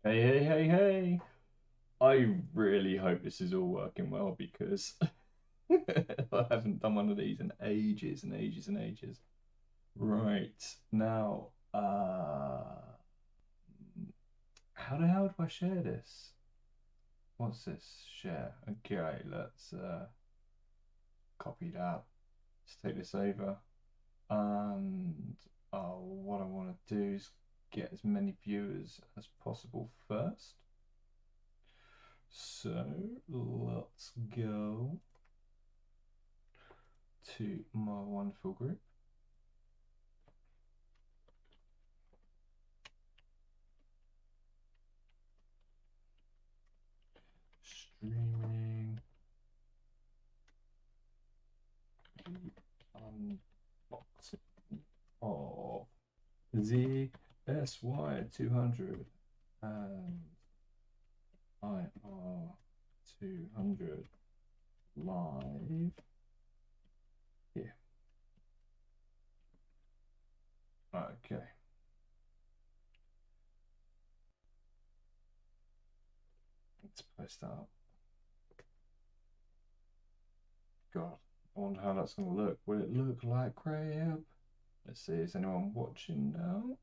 Hey, hey, hey, hey. I really hope this is all working well because I haven't done one of these in ages and ages and ages. Right, now, how the hell do I share this? What's this? Share. Okay, let's copy that. Let's take this over. And what I want to do is get as many viewers as possible first. So let's go to my wonderful group. Streaming the unboxing of the SY-200 and IR-200 live here. Okay. Let's post that up. God, I wonder how that's going to look. Will it look like crap? Let's see, is anyone watching now?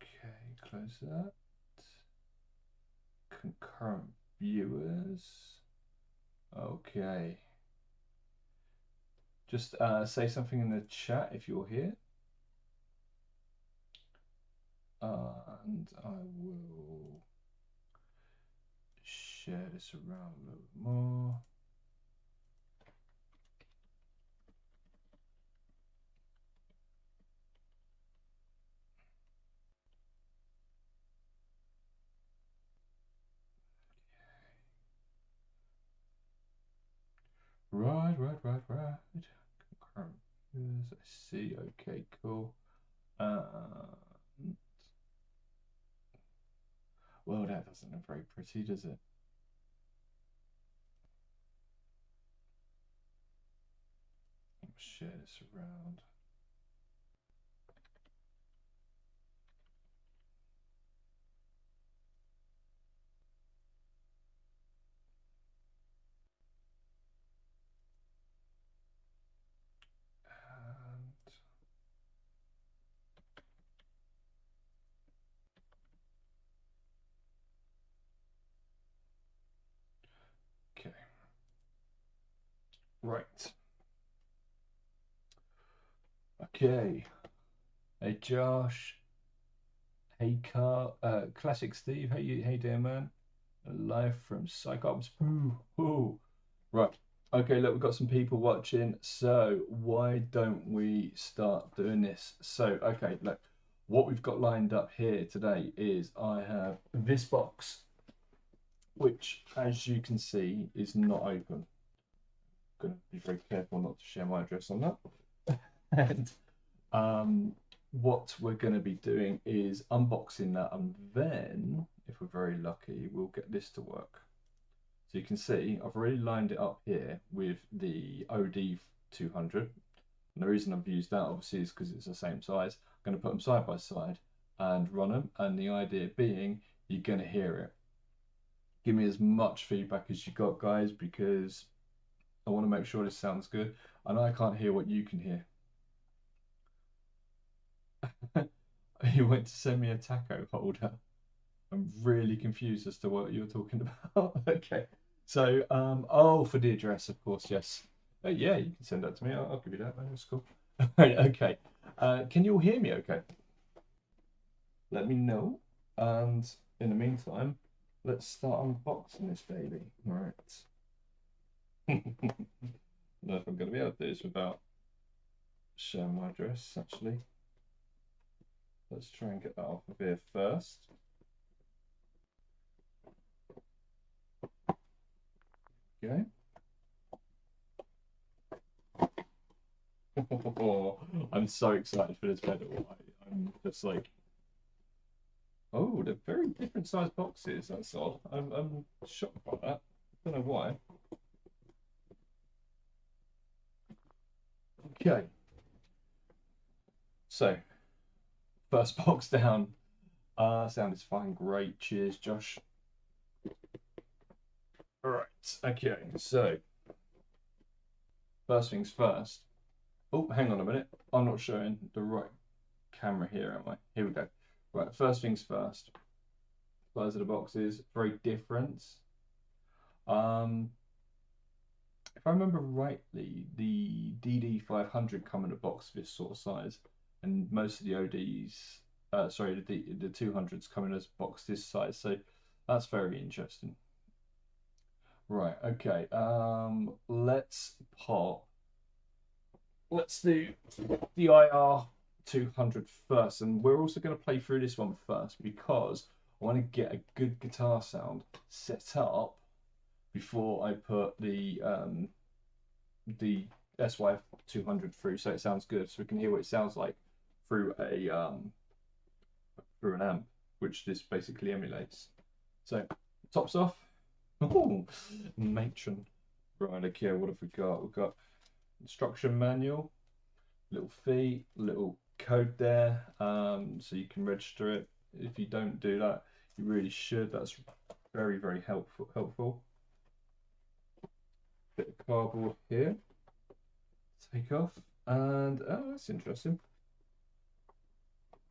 Okay, close that. Concurrent viewers. Okay. Just say something in the chat if you're here. And I will share this around a little more. Right. Concurrent viewers, I see. Okay, cool. Well, that doesn't look very pretty, does it? I'll share this around. Okay. Right. Okay. Hey Josh. Hey Classic Steve. How you doing, man? Live from Psychops. Ooh. Right. Okay, look, we've got some people watching. So why don't we start doing this? So, okay, look, what we've got lined up here today is I have this box, which, as you can see, is not open. I'm going to be very careful not to share my address on that. And what we're going to be doing is unboxing that, and then, if we're very lucky, we'll get this to work. So you can see I've already lined it up here with the OD-200. And the reason I've used that obviously is because it's the same size. I'm going to put them side by side and run them. And the idea being you're going to hear it. Give me as much feedback as you got, guys, because I want to make sure this sounds good. And I can't hear what you can hear. You went to send me a taco holder. I'm really confused as to what you're talking about. Okay. So, oh, for the address, of course, yes. Yeah, you can send that to me. I'll give you that. That's cool. Right, okay. Can you all hear me okay? Let me know. And in the meantime, let's start unboxing this baby. All right. I don't know if I'm going to be able to do this without showing my address, actually. Let's try and get that off of here first. Okay. I'm so excited for this pedal. I'm just like, oh, they're very different sized boxes. That's odd. I'm shocked by that. I don't know why. Okay. So, First box down. Sound is fine. Great. Cheers, Josh. All right. Okay. So first things first. Oh, hang on a minute. I'm not showing the right camera here, am I? Here we go. Right. First things first. Size of the box is very different. If I remember rightly, the DD-500 come in a box this sort of size, and most of the ODs, sorry, the 200s come in as a box this size. So that's very interesting. Right. Okay. Let's pop. Let's do the IR-200 first, and we're also going to play through this one first because I want to get a good guitar sound set up before I put the SY-200 through, so it sounds good, so we can hear what it sounds like through through an amp, which this basically emulates. So tops off. Oh, matron. Right. Okay. What have we got? We've got instruction manual, little fee, little code there, so you can register it. If you don't do that, you really should. That's very, very helpful. Bit of cardboard here. Take off, and oh, that's interesting.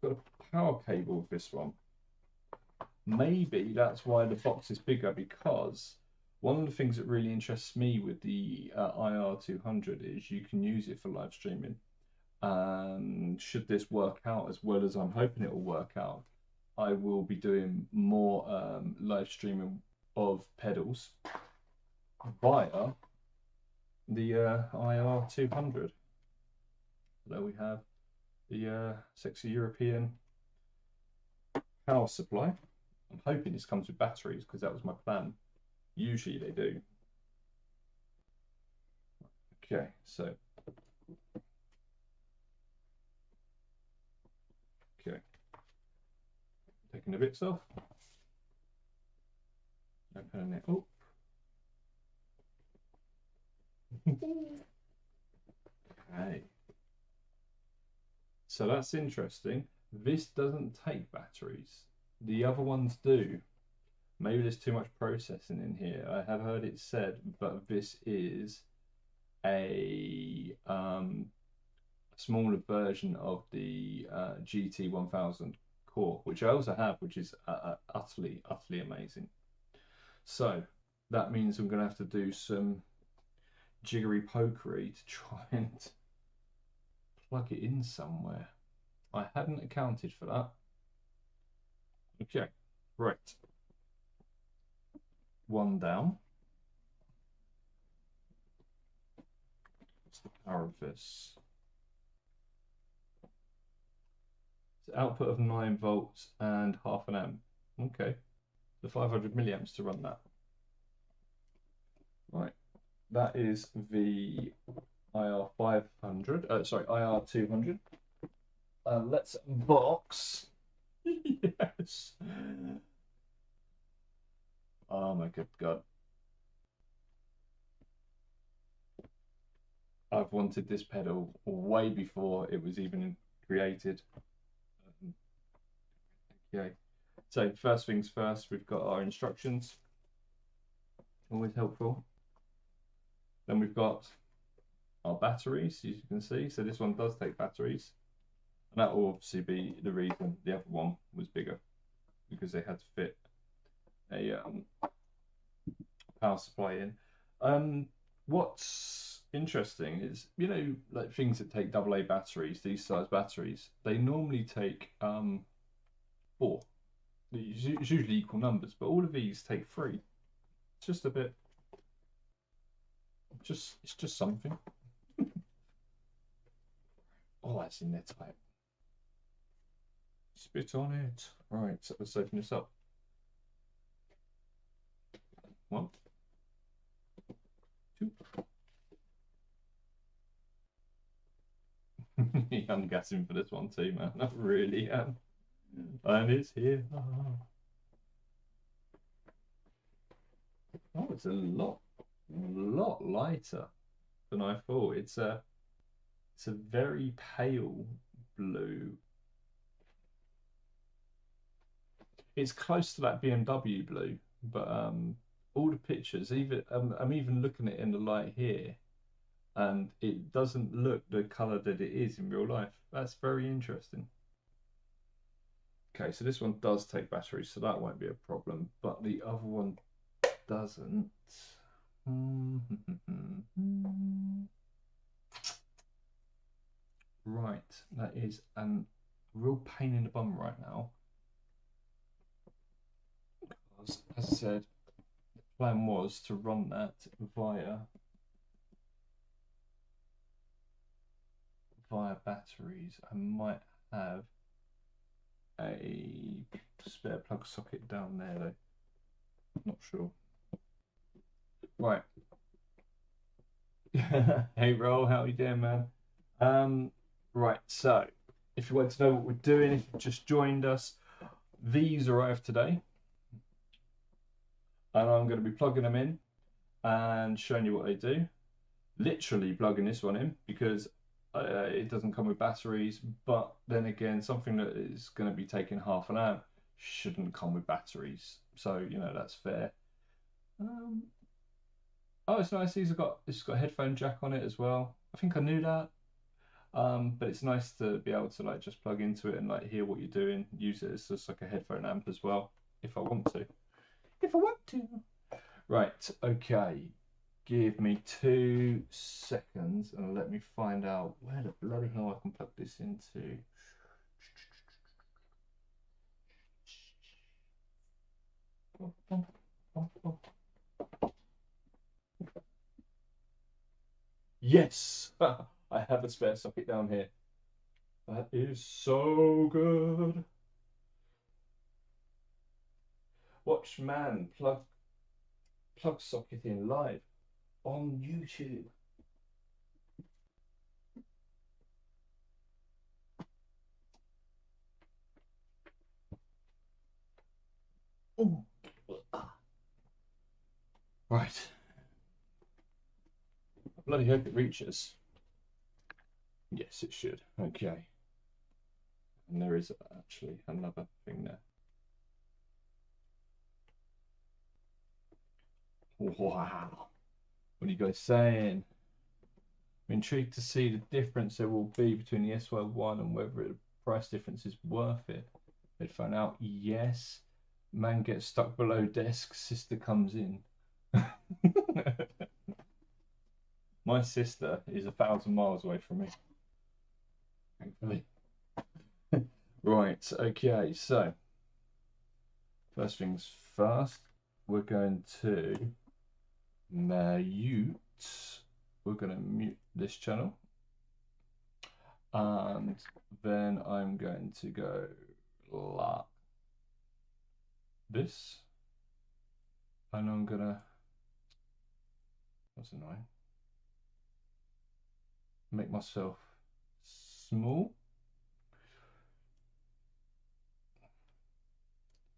Got a power cable with this one. Maybe that's why the box is bigger, because one of the things that really interests me with the IR-200 is you can use it for live streaming. And should this work out as well as I'm hoping it will work out, I will be doing more live streaming of pedals via the IR-200. There we have the sexy European power supply. I'm hoping this comes with batteries because that was my plan. Usually they do. Okay, so taking the bits off. Opening it up. Okay. So that's interesting. This doesn't take batteries. The other ones do. Maybe there's too much processing in here. I have heard it said, but this is a smaller version of the GT1000 core, which I also have, which is utterly amazing. So that means I'm going to have to do some jiggery pokery to try and plug it in somewhere. I hadn't accounted for that. Okay, right. One down. What's the power of this? It's output of 9 volts and half an amp. Okay, the 500 milliamps to run that. Right, that is the IR-500. Sorry, IR-200. Let's box. Yes. Oh my good God. I've wanted this pedal way before it was even created. Okay, so first things first, we've got our instructions. Always helpful. Then we've got our batteries, as you can see. So this one does take batteries. And that will obviously be the reason the other one was bigger, because they had to fit a power supply in. What's interesting is, you know, like things that take AA batteries, these size batteries, they normally take 4. It's usually equal numbers, but all of these take 3. It's just a bit, it's just something. Oh, that's in there tight. Spit on it. Right, so let's open this up. 1, 2. I'm gassing for this one too, man. I really am. And it's here. Oh, it's a lot lighter than I thought. It's a very pale blue. It's close to that BMW blue, but all the pictures, even I'm even looking at it in the light here, and it doesn't look the color that it is in real life. That's very interesting. Okay, so this one does take batteries, so that won't be a problem, but the other one doesn't. Right, that is a real pain in the bum right now. Because, as I said, the plan was to run that via batteries. I might have a spare plug socket down there though. Not sure. Right. Hey Roll, how are you doing, man? Right, so if you want to know what we're doing, if you just joined us, these arrived today. And I'm going to be plugging them in and showing you what they do. Literally plugging this one in because it doesn't come with batteries, but then again, something that is going to be taking half an amp shouldn't come with batteries, so you know that's fair. Oh, it's nice. It's got a headphone jack on it as well. I think I knew that, but it's nice to be able to like just plug into it and like hear what you're doing. Use it as just like a headphone amp as well, if I want to. If I want to. Right. Okay. Give me 2 seconds and let me find out where the bloody hell I can plug this into. Yes, I have a spare socket down here. That is so good. Watch man plug socket in live on YouTube. Ooh. Right. I bloody hope it reaches. Yes, it should. Okay. And there is actually another thing there. Wow. What are you guys saying? I'm intrigued to see the difference there will be between the SY-1 and whether the price difference is worth it. They'd find out. Yes. Man gets stuck below desk. Sister comes in. My sister is 1,000 miles away from me. Thankfully. Right. Okay. So first things first, we're going to mute. We're going to mute this channel, and then I'm going to go like this, and I'm gonna. That's annoying. Make myself small.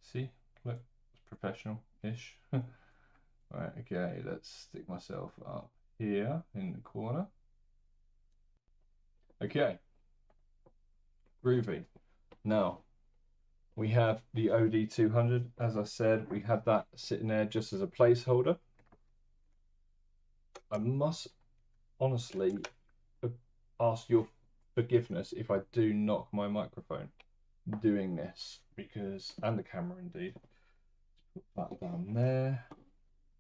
See, look, it's professional-ish. Right, okay, let's stick myself up here in the corner. Okay, groovy. Now, we have the OD-200. As I said, we have that sitting there just as a placeholder. I must honestly ask your forgiveness if I do knock my microphone doing this, because, and the camera indeed. Let's put that down there.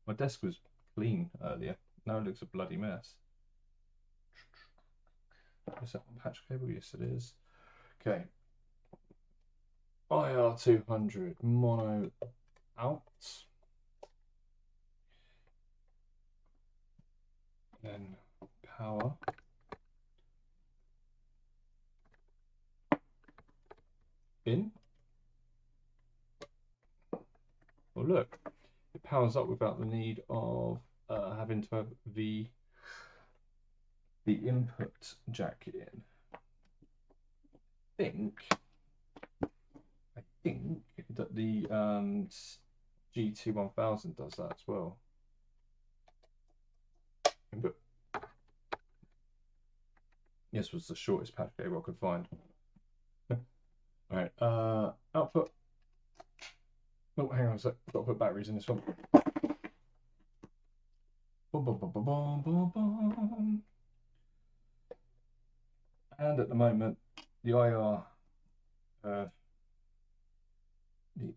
My desk was clean earlier. Now it looks a bloody mess. Is that patch cable? Yes, it is. Okay. IR-200 mono out. Then power. In. Well, look, it powers up without the need of having to have the input jack in. I think that the GT1000 does that as well. Input. This was the shortest patch cable I could find. All right, output. Oh, hang on a sec. Got to put batteries in this one. Boom, boom, boom, boom, boom, boom, boom. And at the moment, the IR, the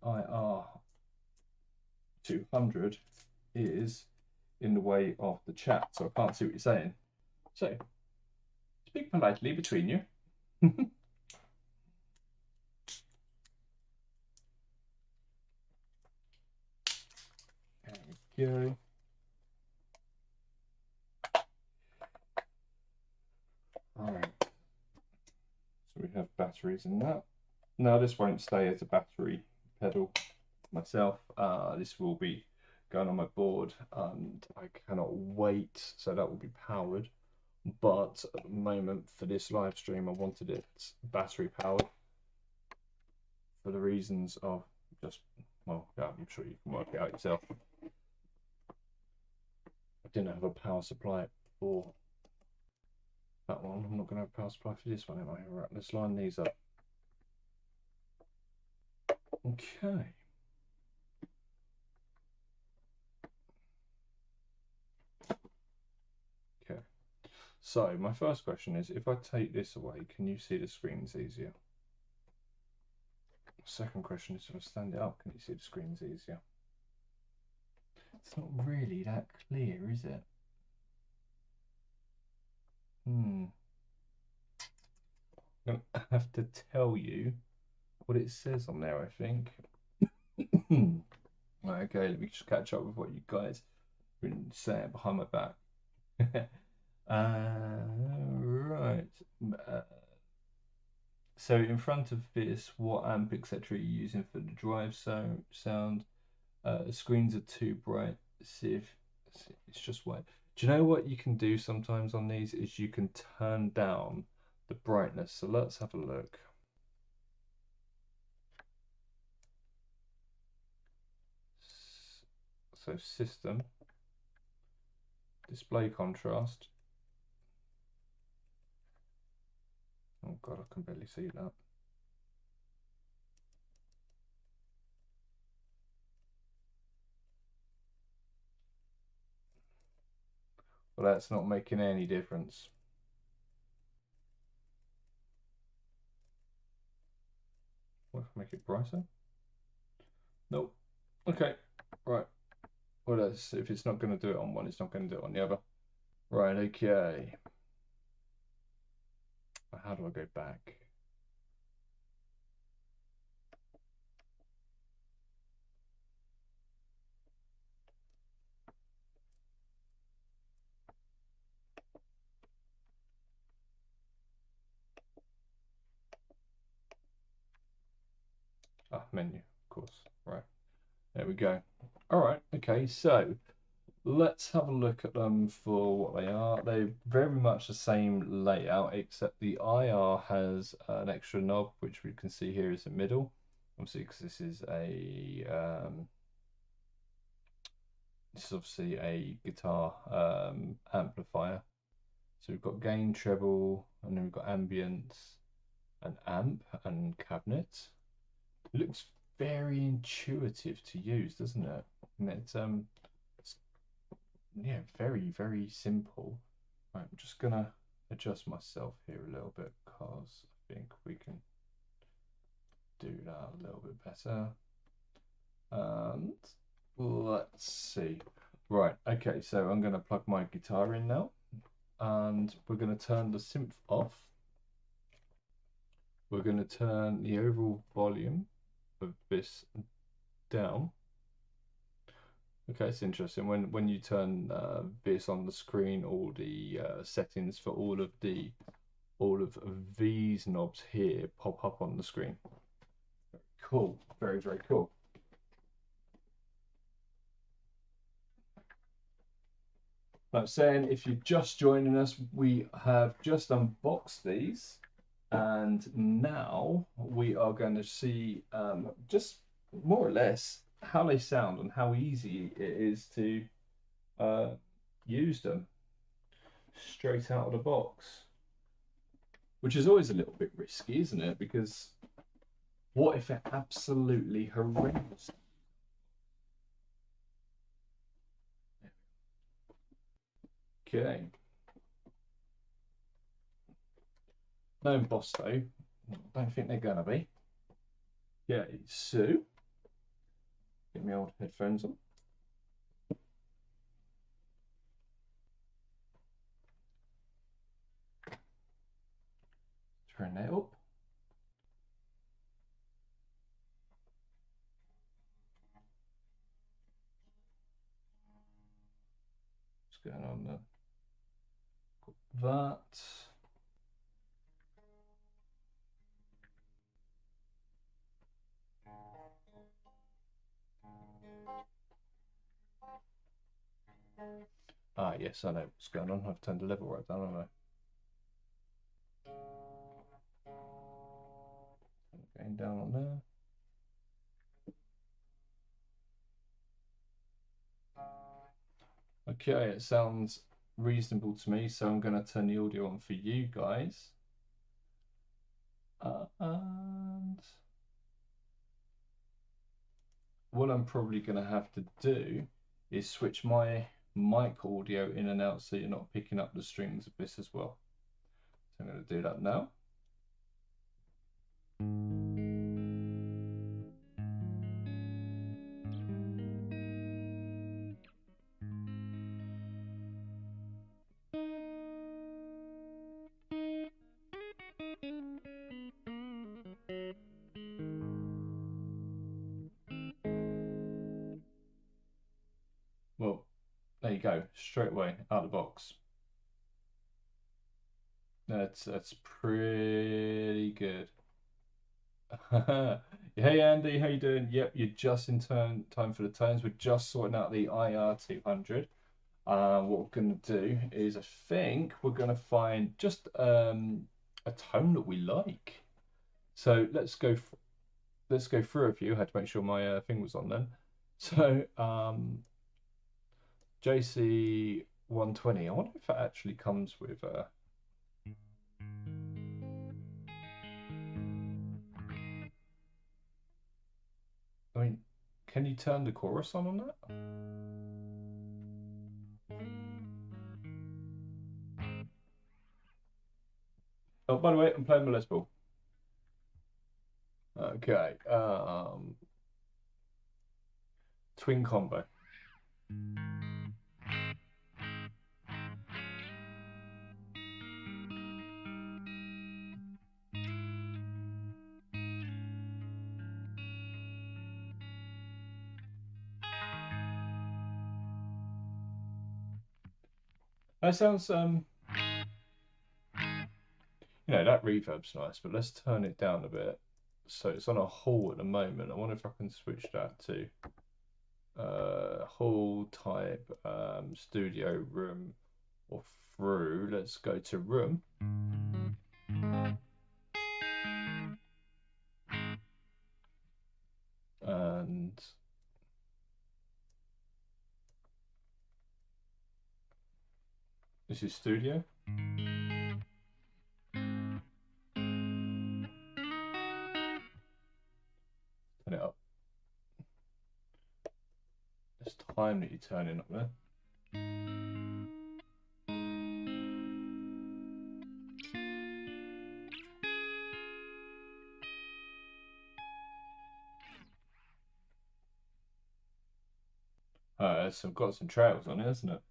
IR-200 is in the way of the chat, so I can't see what you're saying. So, speak politely between you. There we go. All right. So we have batteries in that. Now this won't stay as a battery pedal myself. This will be going on my board, and I cannot wait. So that will be powered. But at the moment, for this live stream, I wanted it battery powered for the reasons of just, well, yeah, I'm sure you can work it out yourself. I didn't have a power supply for that one. I'm not going to have a power supply for this one, am I? Right, let's line these up. Okay. Okay. So my first question is, if I take this away, can you see the screens easier? Second question is, if I stand it up, can you see the screens easier? It's not really that clear, is it? I'm going to have to tell you what it says on there, I think. Okay, let me just catch up with what you guys have been saying behind my back. Right. So in front of this, what amp, etc. are you using for the drive sound? Screens are too bright. See if it's just white. Do you know what you can do sometimes on these is you can turn down the brightness. So let's have a look. So system, display contrast. Oh God, I can barely see that. Well, that's not making any difference. What if I make it brighter? Nope. Okay, right. Well, that's, if it's not going to do it on one, it's not going to do it on the other. Right, okay. How do I go back? Menu, of course. Right, there we go. All right, okay, so let's have a look at them for what they are. They're very much the same layout, except the IR has an extra knob, which we can see here is the middle. Obviously, because this is obviously a guitar amplifier. So we've got gain, treble, and then we've got ambience, and amp, and cabinet. It looks very intuitive to use, doesn't it? And it's yeah, very, very simple. Right, I'm just gonna adjust myself here a little bit because I think we can do that a little bit better. And let's see. Right, okay, so I'm gonna plug my guitar in now, and we're gonna turn the synth off. We're gonna turn the overall volume of this down. Okay, it's interesting. When you turn this on the screen, all the settings for all of these knobs here pop up on the screen. Cool, very, very cool. Like saying, if you're just joining us, we have just unboxed these, and now we are going to see just more or less how they sound and how easy it is to use them straight out of the box, which is always a little bit risky, isn't it? Because what if they're absolutely horrendous? Okay. No embossed though. Don't think they're gonna be. Yeah, so get my old headphones on. Turn that up. What's going on there? Got that. Ah, yes, I know what's going on. I've turned the level right down, haven't I? Going down on there. Okay, it sounds reasonable to me, so I'm going to turn the audio on for you guys. And what I'm probably going to have to do is switch my mic audio in and out so you're not picking up the strings of this as well. So I'm going to do that now. Well, there you go, straight away out of the box. That's pretty good. Hey Andy, how you doing? Yep, you're just in time for the tones. We're just sorting out the IR-200. What we're going to do is I think we're going to find just a tone that we like. So let's go through a few. I had to make sure my thing was on then. So JC-120. I wonder if that actually comes with I mean, can you turn the chorus on that? Oh, by the way, I'm playing my Les Paul. Okay. Twin combo. That sounds that reverb's nice, but let's turn it down a bit. So it's on a hall at the moment. I wonder if I can switch that to hall type, studio room or through. Let's go to room. And this is studio. Turn it up. There's time that you turn it up there. So I've got some trails on it, hasn't it?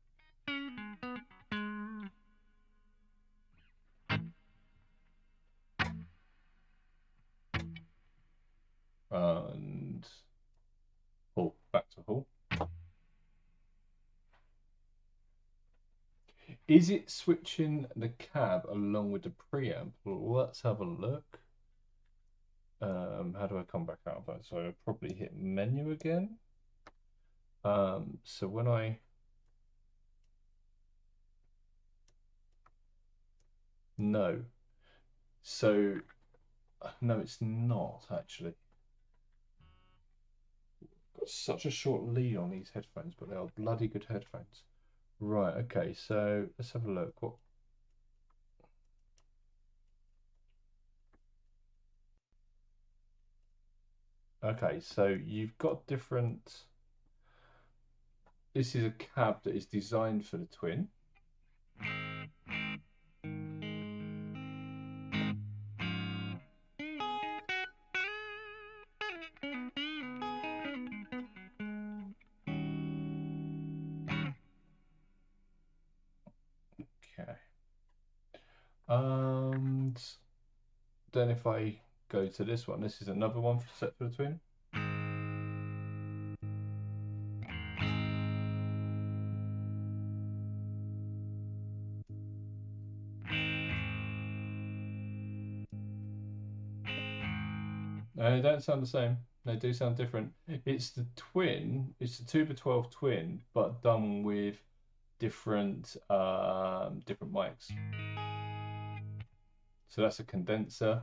And hall, back to hall. Is it switching the cab along with the preamp? Let's have a look. How do I come back out of that? So I'll probably hit menu again. So when no. So no, it's not actually. Got such a short lead on these headphones, but they are bloody good headphones. Right, okay, so let's have a look. What? Okay, so you've got different. This is a cab that is designed for the twin. And then if I go to this one, this is another one set for the twin. They don't sound the same. They do sound different. It's the twin. It's the 2x12 twin, but done with different mics. So that's a condenser.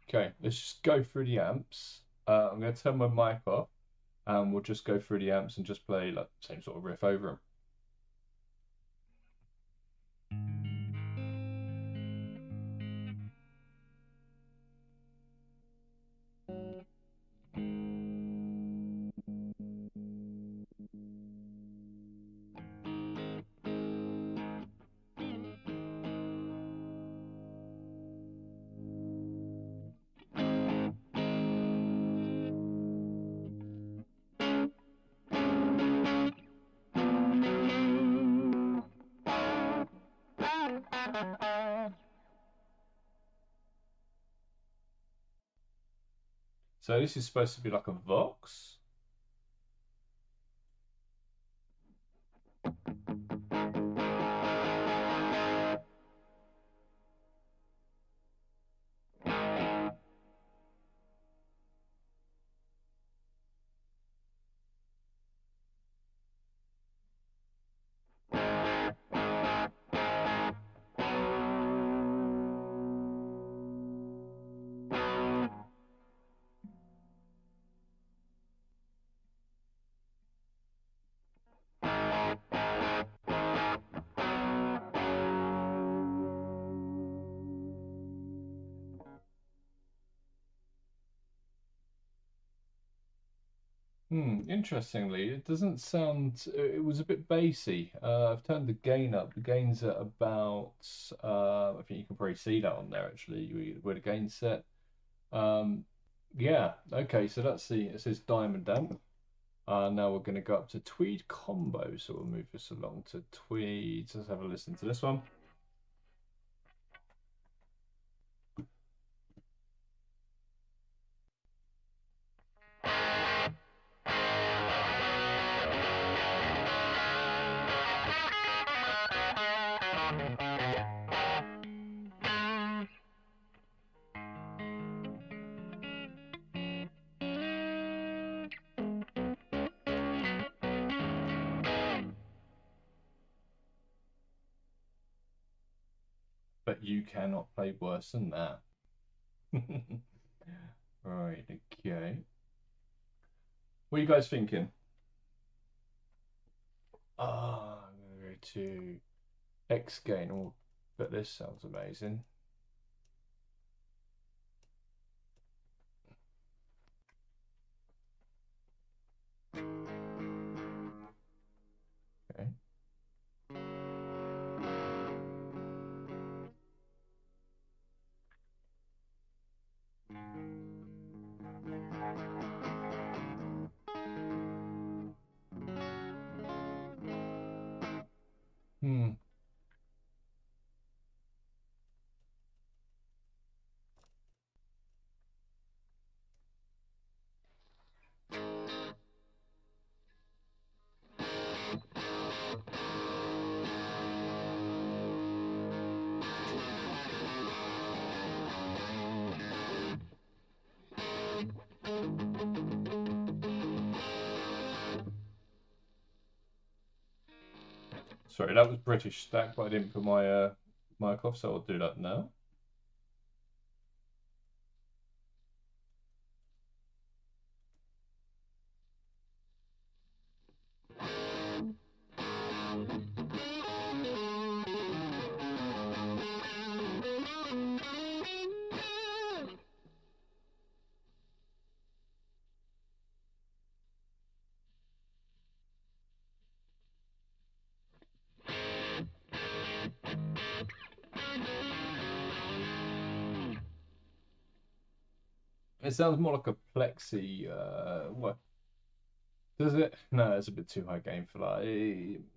Okay, let's just go through the amps. I'm going to turn my mic off, and we'll just go through the amps and just play like same sort of riff over them. So this is supposed to be like a Vox. Interestingly, it doesn't sound. It was a bit bassy. I've turned the gain up. The gain's at about. I think you can probably see that on there actually, where the gain's set. Um, yeah. Okay. So that's the. It says diamond amp. Now we're going to go up to tweed combo. So we'll move this along to tweed. Let's have a listen to this one. But you cannot play worse than that. Right, okay. What are you guys thinking? I'm gonna go to X gain. Oh, but this sounds amazing. Okay. Hmm. Sorry, that was British stack, but I didn't put my mic off, so I'll do that now. It sounds more like a plexi. What does it? No, it's a bit too high gain for that.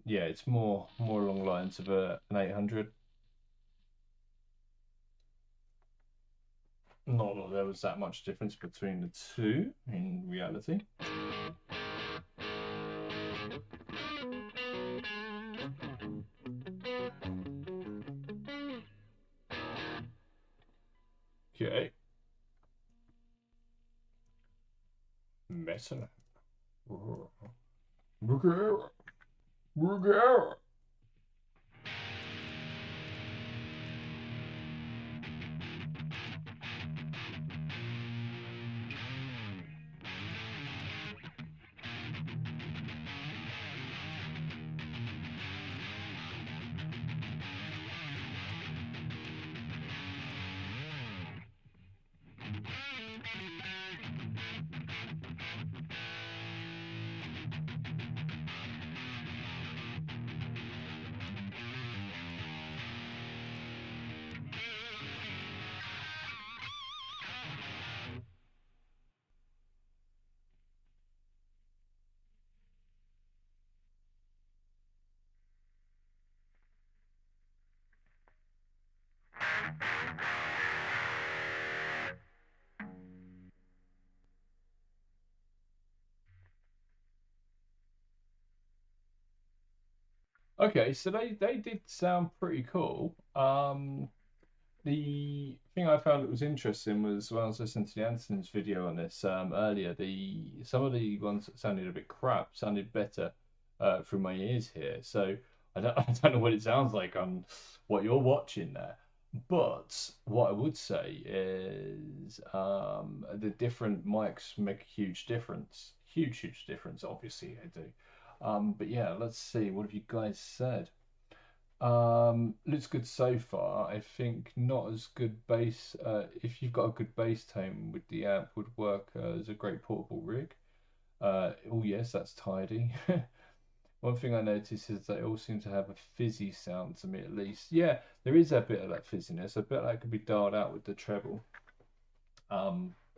Yeah, it's more along the lines of an 800. Not that there was that much difference between the two in reality. Okay. Metal. Okay, so they did sound pretty cool. The thing I found that was interesting was when I was listening to the Anderson's video on this earlier, the some of the ones that sounded a bit crap sounded better through my ears here. So I don't know what it sounds like on what you're watching there. But what I would say is the different mics make a huge difference. Huge difference, obviously they do. But yeah, let's see. What have you guys said? Looks good so far. I think not as good bass. If you've got a good bass tone with the amp, would work as a great portable rig. Oh yes, that's tidy. One thing I noticed is they all seem to have a fizzy sound to me, at least. Yeah, there is a bit of that fizziness. I bet that could be dialed out with the treble.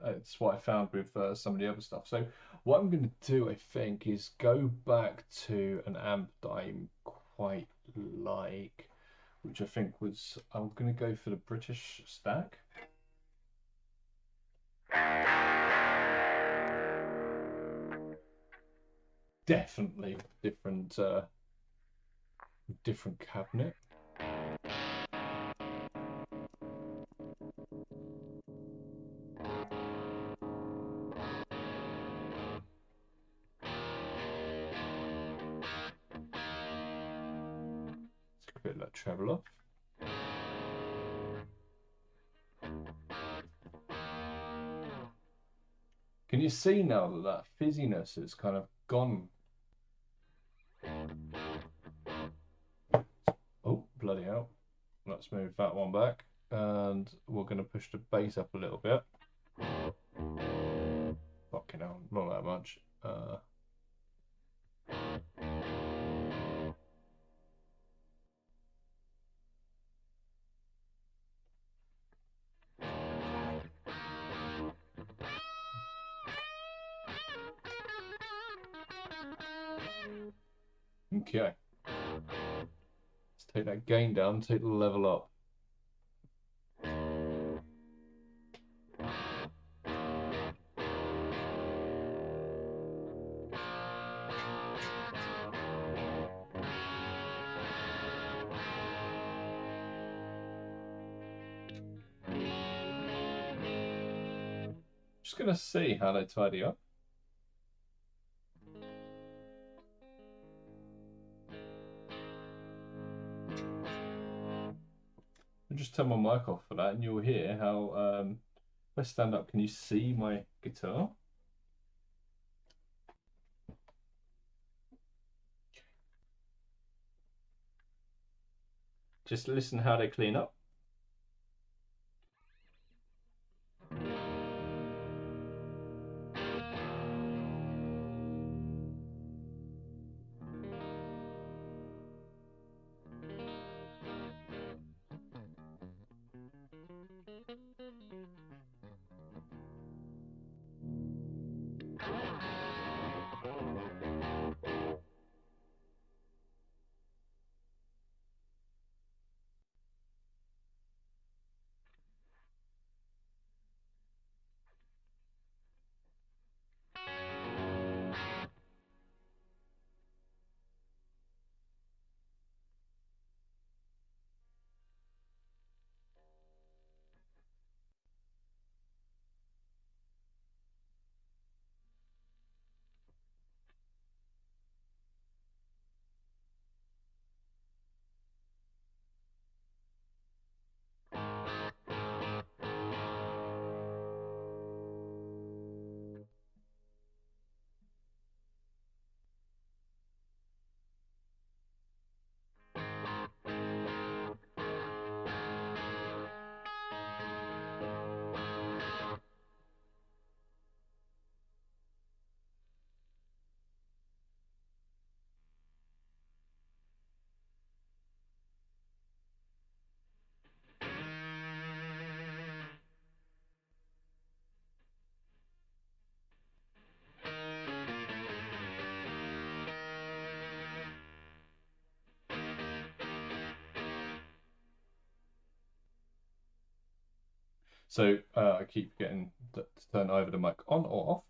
It's what I found with some of the other stuff. So what I'm going to do, I think, is go back to an amp that I quite like, which I think was, I'm going to go for the British stack. Definitely different cabinet. Let's quit that treble off. Can you see now that that fizziness has kind of gone? Oh, bloody hell. Let's move that one back. And we're going to push the bass up a little bit. Fucking hell, not that much. Okay. Let's take that gain down, take the level up. Just gonna see how they tidy up. I'll just turn my mic off for that, and you'll hear how. If I stand up, can you see my guitar? Just listen how they clean up. So I keep getting to turn either the mic on or off.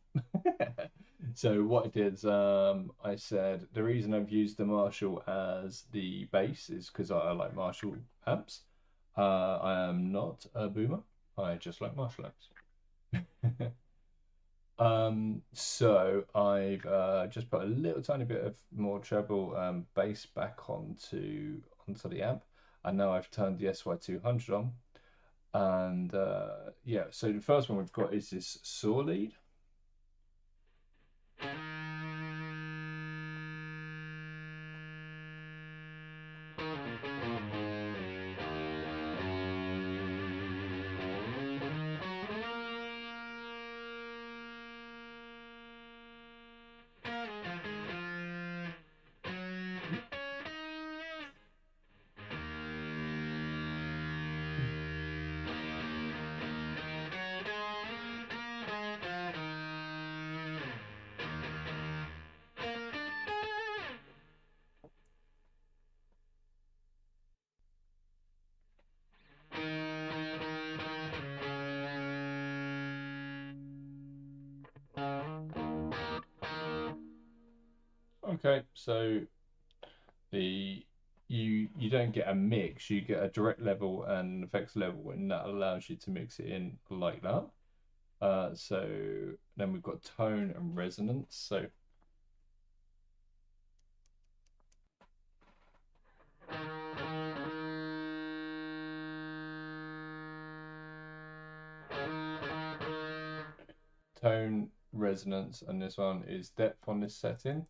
So what I did is I said the reason I've used the Marshall as the bass is because I like Marshall amps. I am not a boomer. I just like Marshall amps. So I've just put a little tiny bit of more treble bass back onto the amp, and now I've turned the SY-200 on. And yeah, so the first one we've got is this saw lead. Okay, so you don't get a mix, you get a direct level and effects level, and that allows you to mix it in like that. So then we've got tone and resonance. So tone, resonance, and this one is depth on this setting.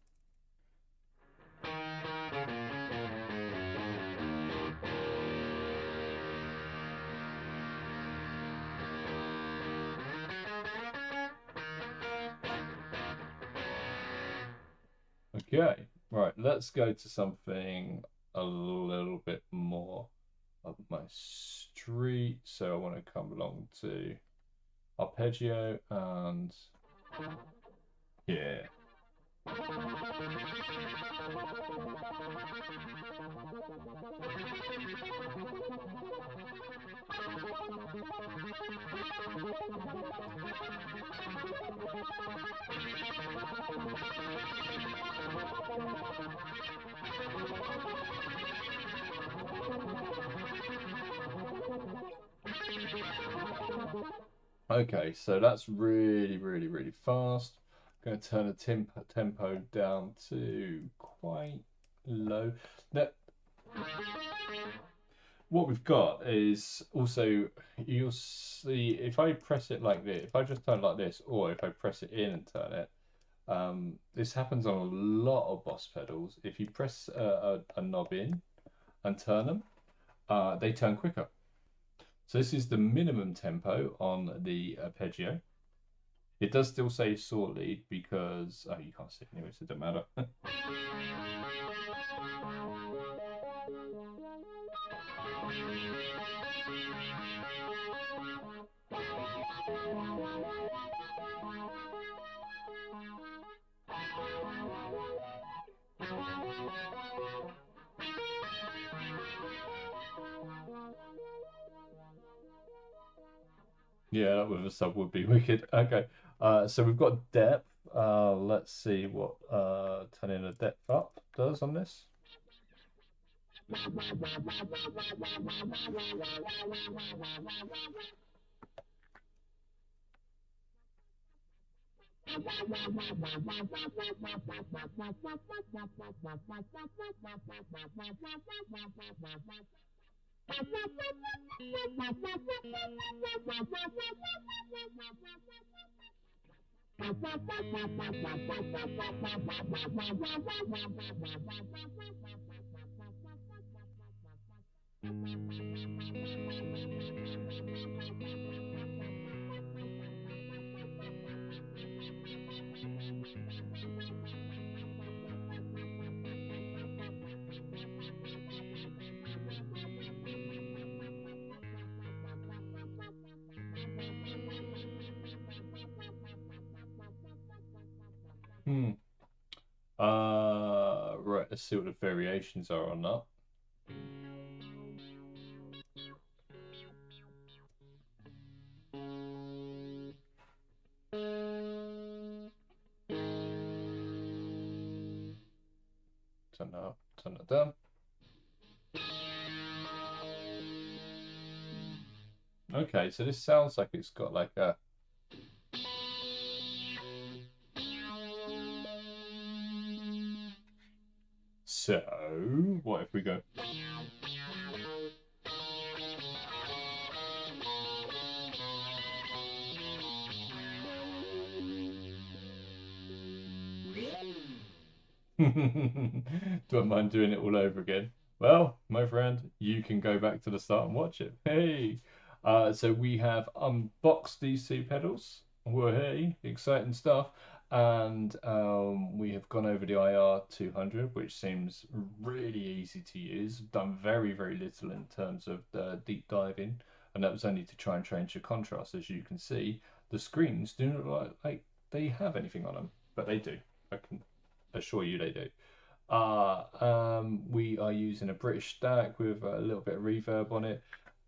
Okay, right, let's go to something a little bit more up my street. So I want to come along to arpeggio and yeah. Okay, so that's really, really, really fast. I'm going to turn the tempo down to quite low. Now, what we've got is also, you'll see if I press it like this, if I just turn it like this, or if I press it in and turn it, this happens on a lot of Boss pedals. If you press a knob in and turn them, they turn quicker. So this is the minimum tempo on the arpeggio. It does still say saw lead because, oh, you can't see it anyway, so it doesn't matter. Yeah, that with a sub would be wicked. Okay. So we've got depth. Let's see what turning the depth up does on this. Hmm. Right, let's see what the variations are on that. Turn that up, turn that down. Okay, so this sounds like it's got like a so what if we go do I mind doing it all over again? Well, my friend, you can go back to the start and watch it. Hey! So we have unboxed these two pedals. Well, hey, exciting stuff. And we have gone over the IR-200, which seems really easy to use. Done very, very little in terms of the deep diving. And that was only to try and change the contrast. As you can see, the screens do not look like they have anything on them, but they do. I can assure you they do. We are using a British stack with a little bit of reverb on it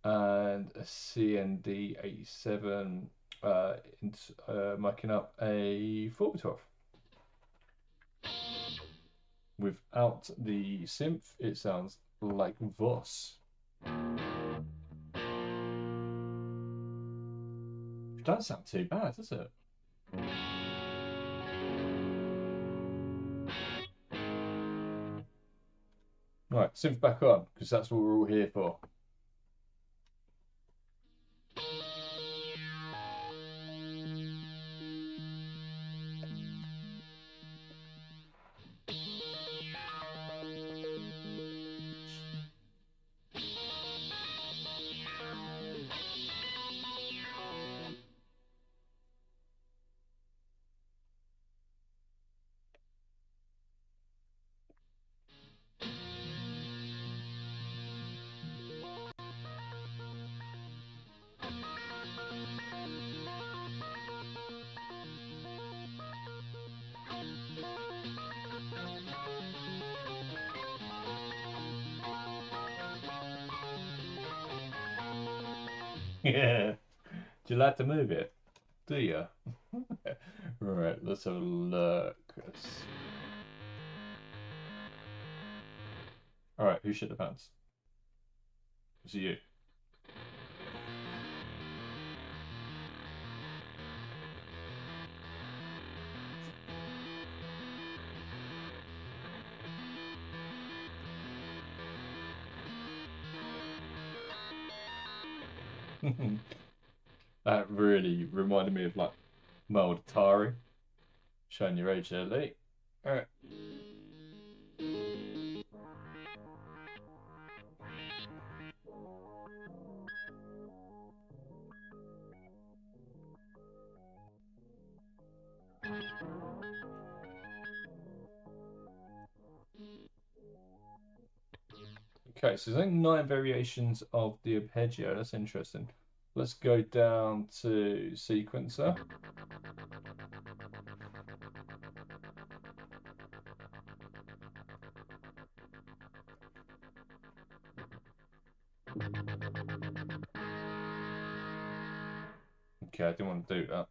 and a CND 87 miking up a 4x12. Without the synth, it sounds like Voss. It doesn't sound too bad, does it? Right, synth back on, because that's what we're all here for. Yeah. Do you like to move it? Do you? Right, let's have a look. All right, who shit the pants? Was it you? That really reminded me of like my old Atari. Showing your age there, Lee. All right. Okay, so there's only 9 variations of the arpeggio. That's interesting. Let's go down to sequencer. Okay, I didn't want to do that.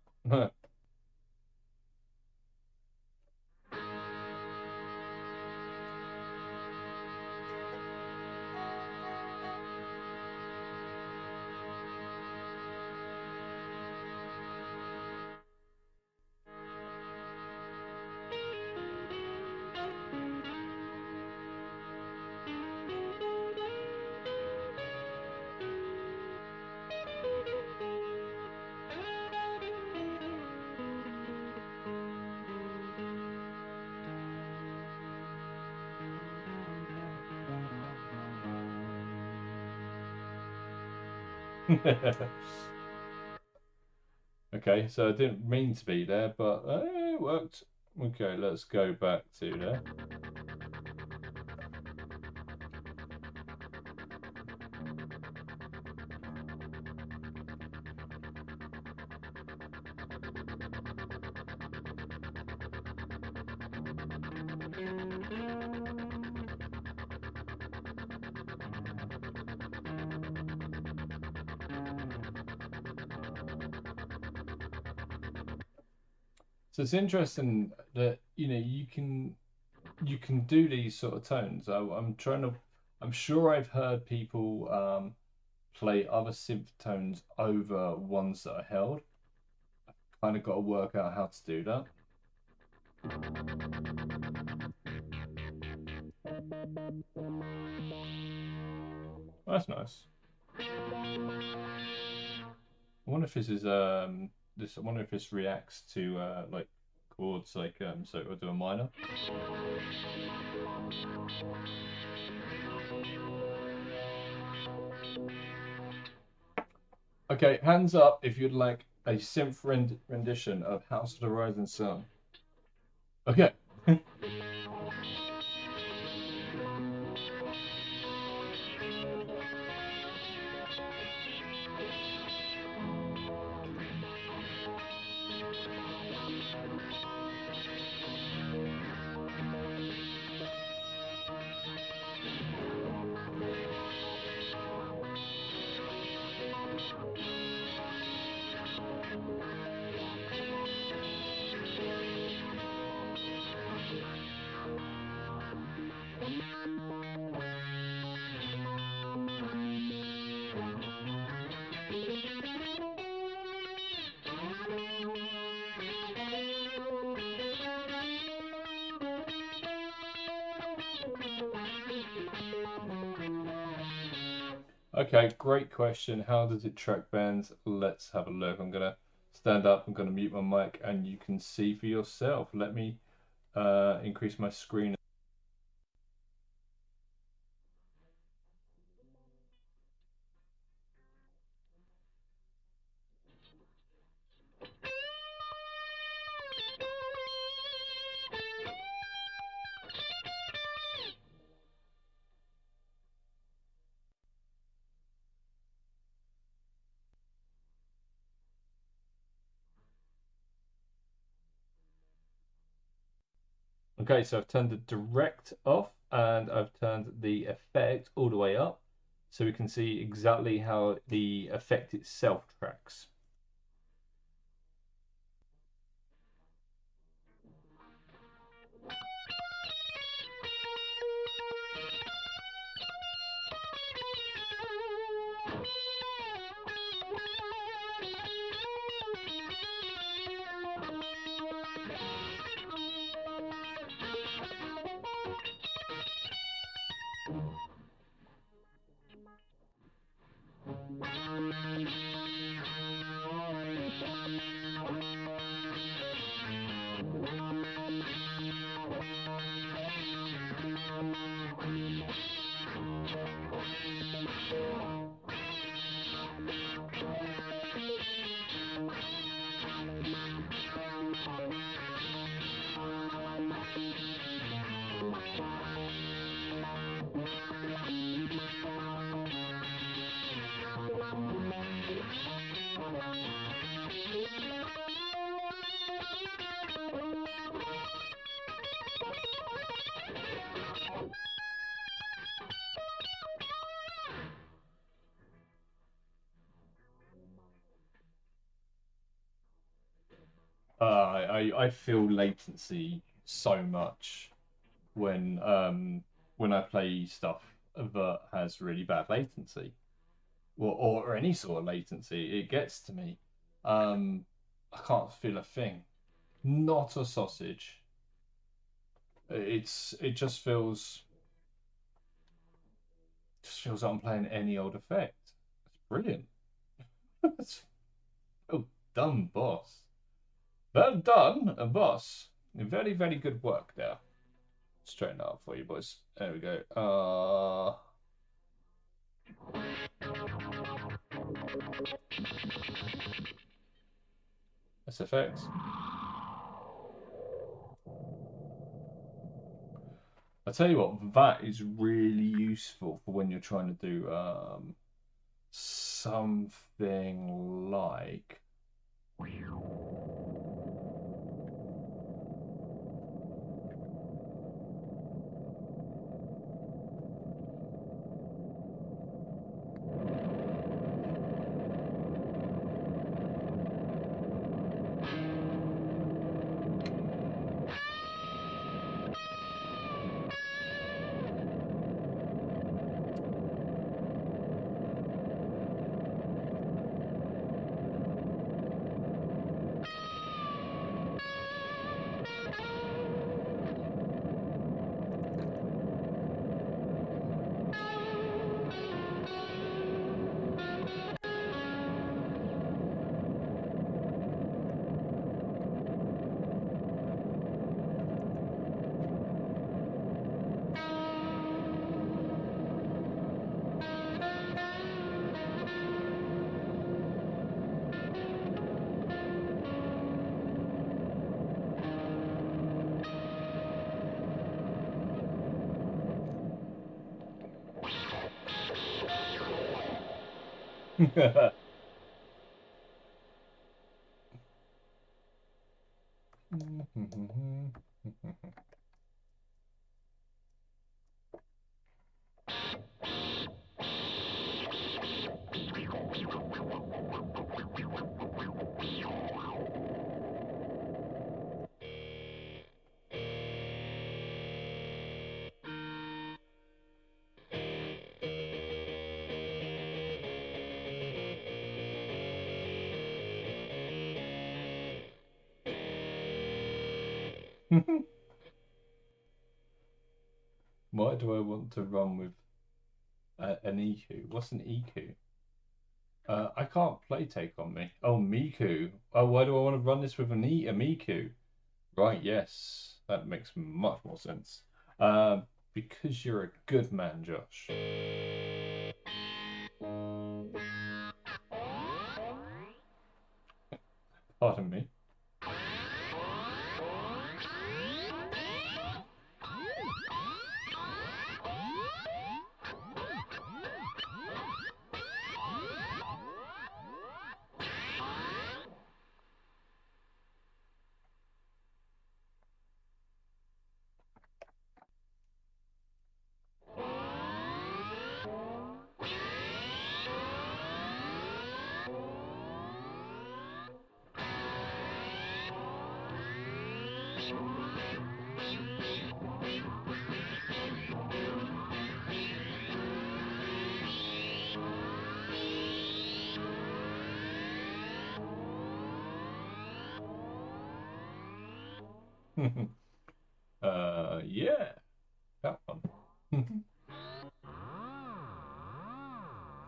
Okay, so I didn't mean to be there, but it worked. Okay, let's go back to there. So it's interesting that you can do these sort of tones. I'm sure I've heard people play other synth tones over ones that are held. Kind of got to work out how to do that. That's nice. I wonder if this is this. I wonder if this reacts to like chords, like so it will do a minor. Okay, hands up if you'd like a synth rendition of House of the Rising Sun. Okay. Okay, great question. How does it track bands? Let's have a look. I'm gonna stand up, I'm gonna mute my mic, and you can see for yourself. Let me increase my screen. Okay, so I've turned the direct off and I've turned the effect all the way up so we can see exactly how the effect itself tracks. I feel latency so much when I play stuff that has really bad latency, or any sort of latency. It gets to me. I can't feel a thing. Not a sausage. It just feels like I'm playing any old effect. It's brilliant. It's well done, boss. Well done, boss. Very, very good work there. Straighten that up for you, boys. There we go. SFX. I tell you what, that is really useful for when you're trying to do something like. Why do I want to run with an EQ? What's an EQ? I can't play Take On Me. Oh, Miku. Oh, why do I want to run this with a Miku? Right, yes. That makes much more sense. Because you're a good man, Josh. Pardon me. Yeah, that one.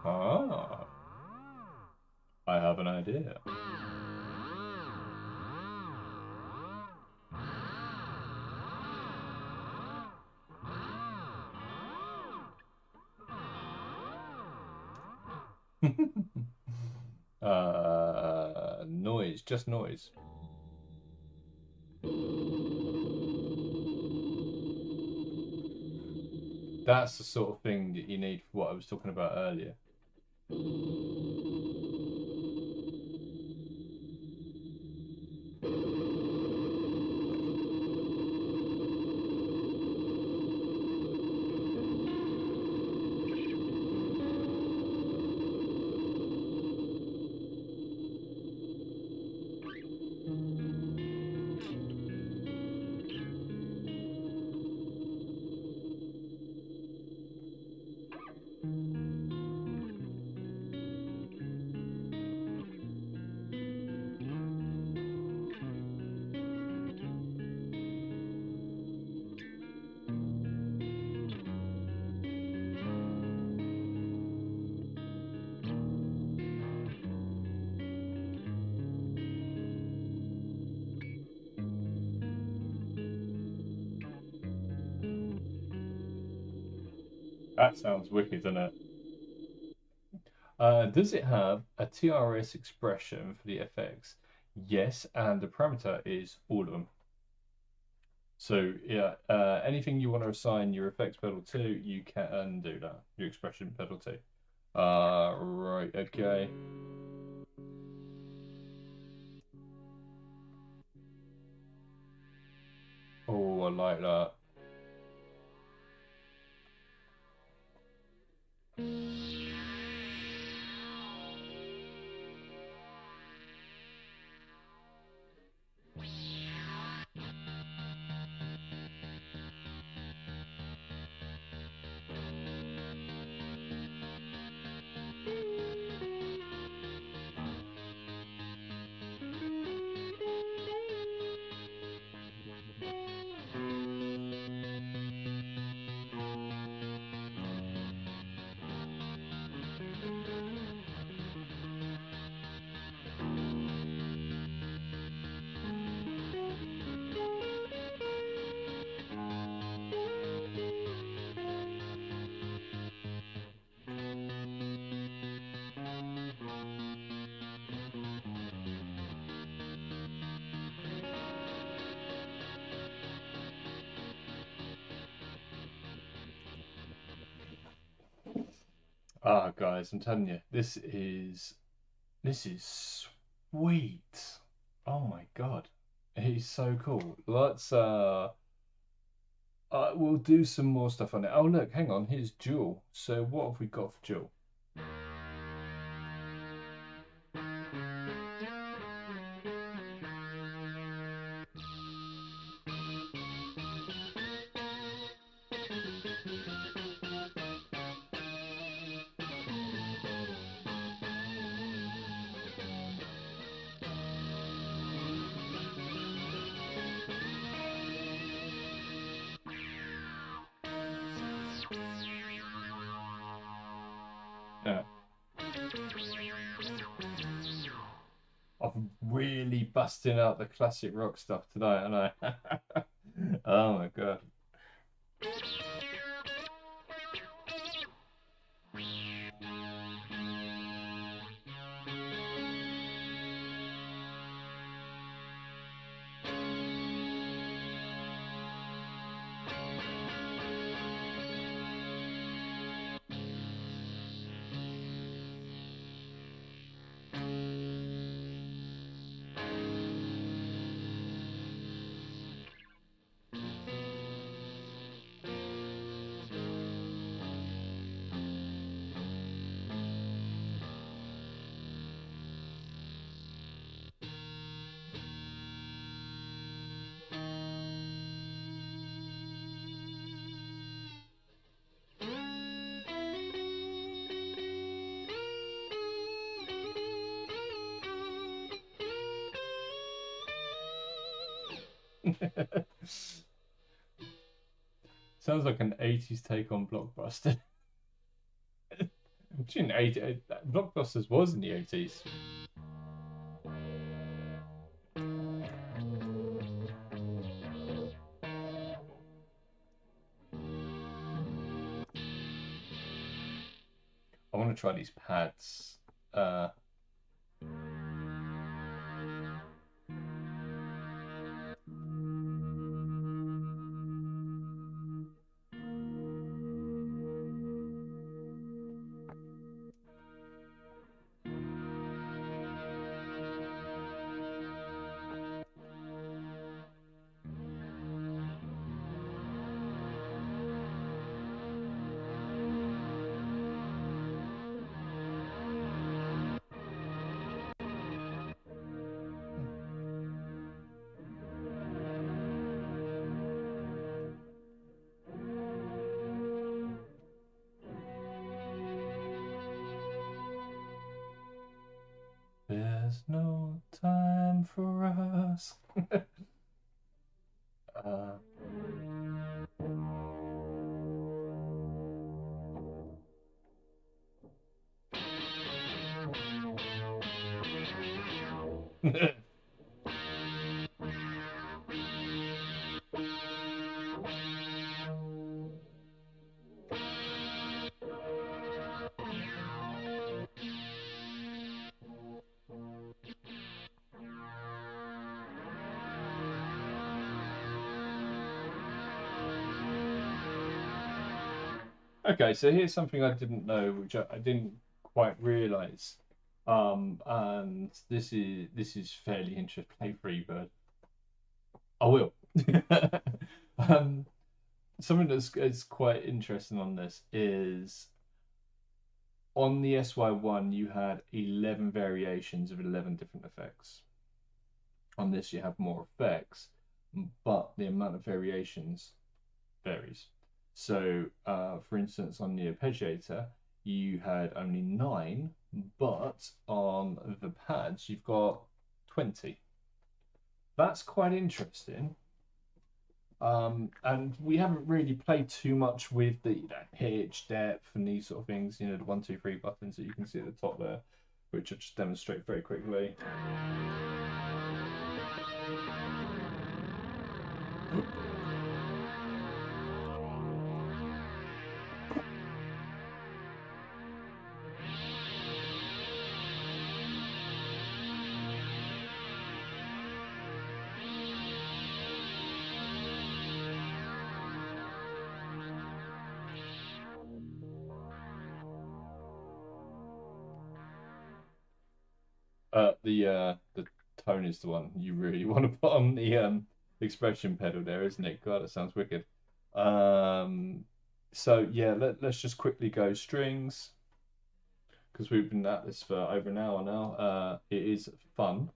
Ah, I have an idea. Noise, just noise. That's the sort of thing that you need for what I was talking about earlier. That sounds wicked, doesn't it? Does it have a TRS expression for the FX? Yes, and the parameter is all of them. So yeah, anything you want to assign your effects pedal to, you can do that. Your expression pedal to. Right, okay. Oh, I like that. Ah, guys, I'm telling you, this is sweet. Oh my God, he's so cool. We'll do some more stuff on it. Oh look, hang on, here's Jewel. So what have we got for Jewel? Yeah. I'm really busting out the classic rock stuff today, aren't I? Oh my God. Sounds like an 80s take on Blockbuster. Actually, 80, Blockbusters was in the 80s. I want to try these pads. Uh, there's no time for us. uh, Okay, so here's something I didn't know, which I didn't quite realize. And this is fairly interesting. Hey, Freebird, I will. um, Something that's is quite interesting on this is on the SY-1 you had 11 variations of 11 different effects. On this you have more effects, but the amount of variations varies. So, for instance, on the arpeggiator, you had only 9, but on the pads, you've got 20. That's quite interesting. And we haven't really played too much with the pitch, depth, and these sort of things. You know, the 1, 2, 3 buttons that you can see at the top there, which I'll just demonstrate very quickly. The tone is the one you really want to put on the expression pedal there, isn't it? God, that sounds wicked. Um, so yeah, let's just quickly go strings because we've been at this for over an hour now. It is fun.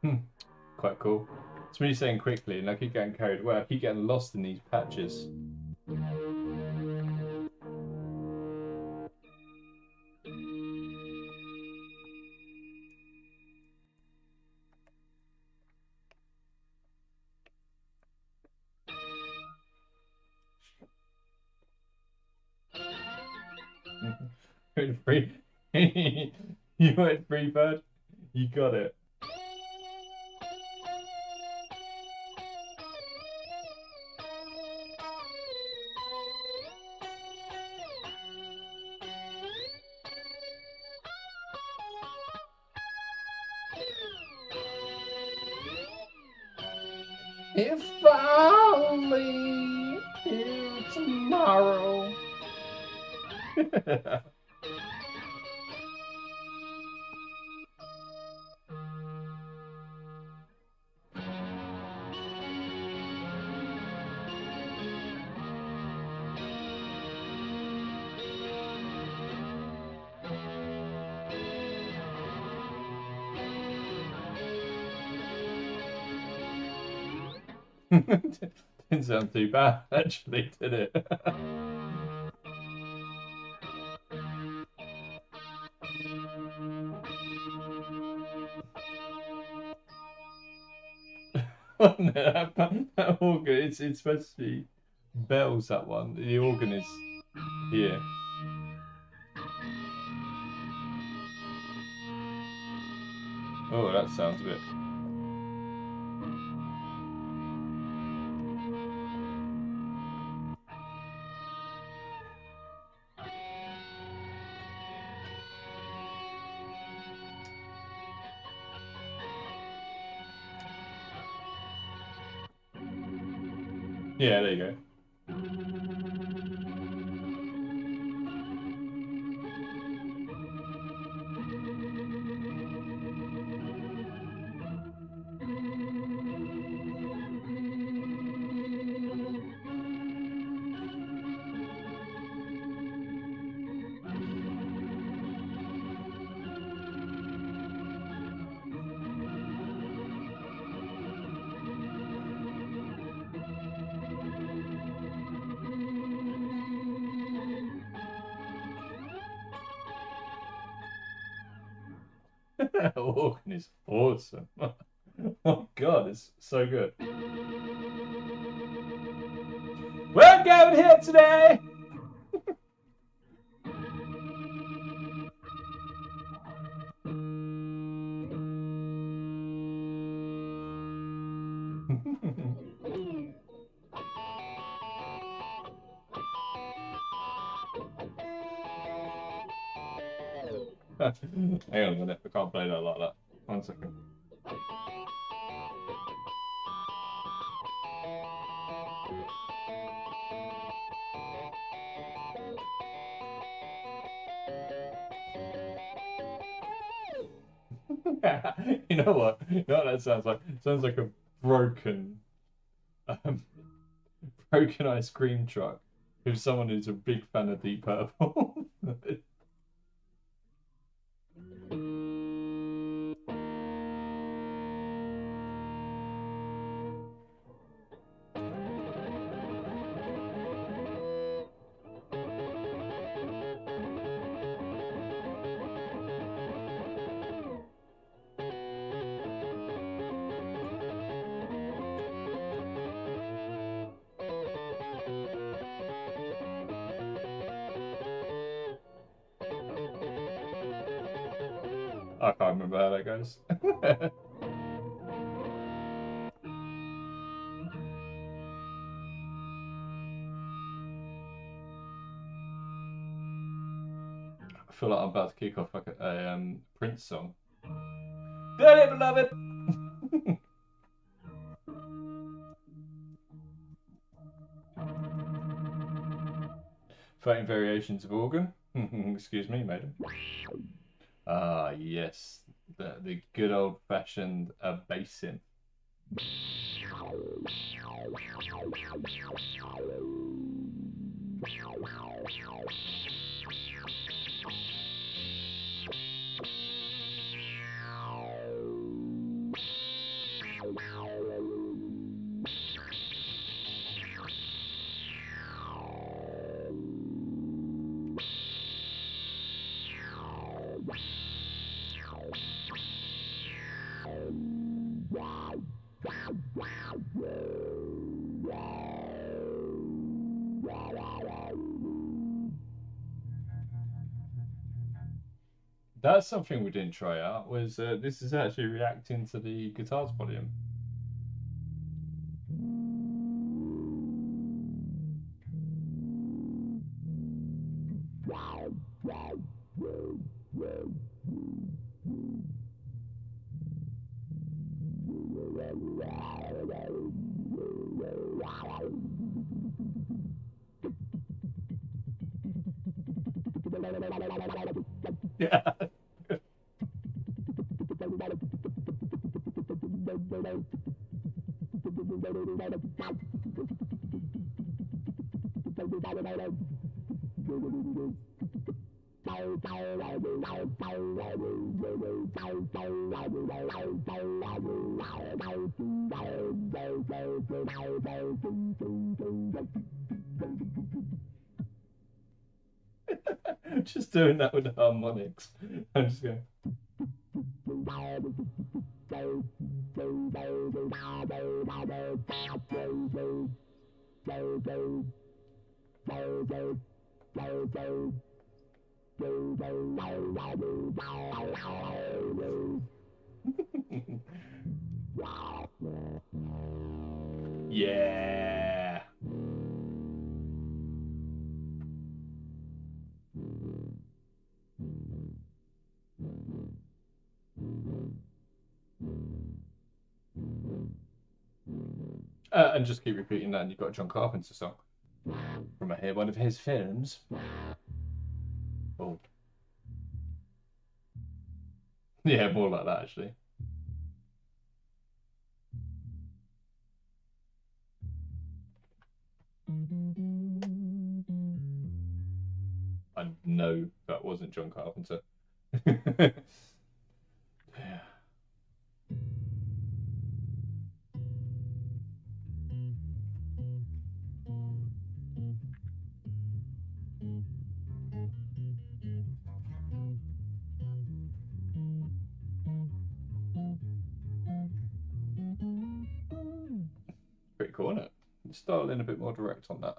Hmm, quite cool. It's me saying quickly, and I keep getting carried away. I keep getting lost in these patches. Free, you went free bird. You got it. If only here tomorrow. Didn't sound too bad, actually, did it? That organ, it's supposed to be bells, that one. The organ is here. Oh, that sounds a bit. Yeah, there you go. Organ is awesome. Oh God, it's so good. We're going here today. Hang on a minute, I can't play that like that. 1 second. You know what? You know what that sounds like? It sounds like a broken, um, broken ice cream truck. If someone who's a big fan of Deep Purple. I can't remember how that goes. I feel like I'm about to kick off like a Prince song. Dirty beloved. Faint variations of organ. Excuse me, madam. Ah, yes, the good old fashioned bass synth. That's something we didn't try out. Was this is actually reacting to the guitar's volume. Yeah. Just doing that with the harmonics. I'm just going. Yeah. And just keep repeating that, and you've got a John Carpenter song from one of his films. Oh, yeah, more like that actually. I know that wasn't John Carpenter. Yeah. cool, isn't it? Let's dial in a bit more direct on that.